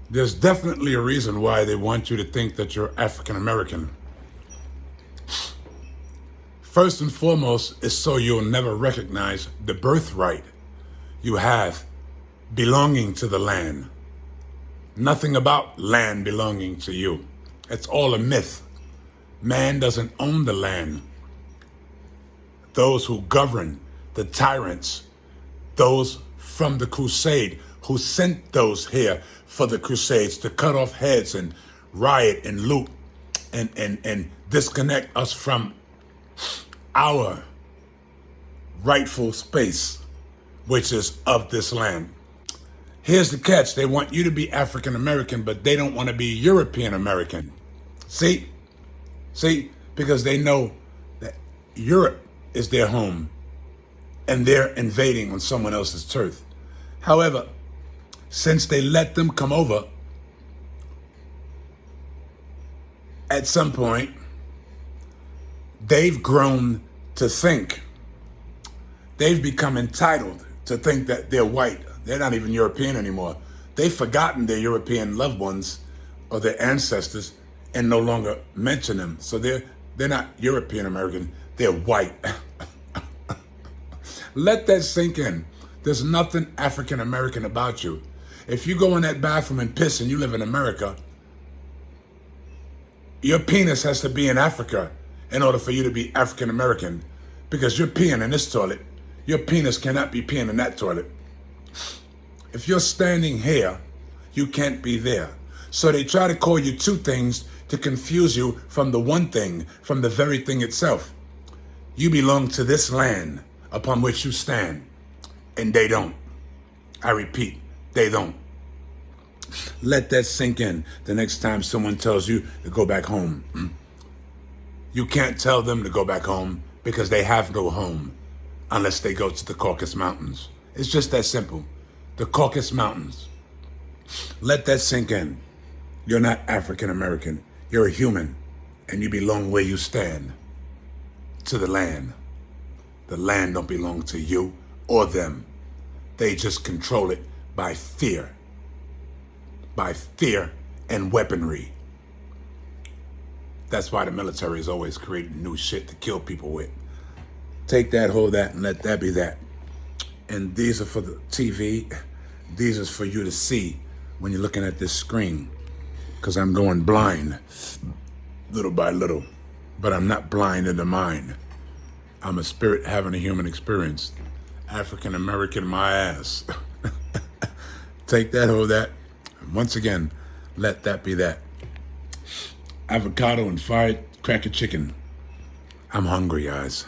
There's definitely a reason why they want you to think that you're African American. First and foremost is so you'll never recognize the birthright you have belonging to the land. Nothing about land belonging to you. It's all a myth. Man doesn't own the land. Those who govern, the tyrants, those from the crusade who sent those here for the crusades to cut off heads and riot and loot and disconnect us from our rightful space, which is of this land. Here's the catch. They want you to be African American, but they don't want to be European American. See, because they know that Europe is their home and they're invading on someone else's turf. However, since they let them come over, at some point, they've grown to think. They've become entitled to think that they're white. They're not even European anymore. They've forgotten their European loved ones or their ancestors and no longer mention them. So they're not European American, they're white. Let that sink in. There's nothing African American about you. If you go in that bathroom and piss and you live in America, your penis has to be in Africa in order for you to be African American, because you're peeing in this toilet. Your penis cannot be peeing in that toilet. If you're standing here, you can't be there. So they try to call you two things to confuse you from the one thing, from the very thing itself. You belong to this land upon which you stand, and they don't. I repeat, they don't. Let that sink in the next time someone tells you to go back home. You can't tell them to go back home because they have no home unless they go to the Caucasus Mountains. It's just that simple. The Caucasus Mountains. Let that sink in. You're not African American. You're a human, and you belong where you stand, to the land. The land don't belong to you or them. They just control it by fear and weaponry. That's why the military is always creating new shit to kill people with. Take that, hold that, and let that be that. And these are for the TV. These is for you to see when you're looking at this screen, because I'm going blind little by little. But I'm not blind in the mind. I'm a spirit having a human experience. African American my ass. Take that, hold that. Once again, let that be that. Avocado and fried cracker chicken. I'm hungry, guys.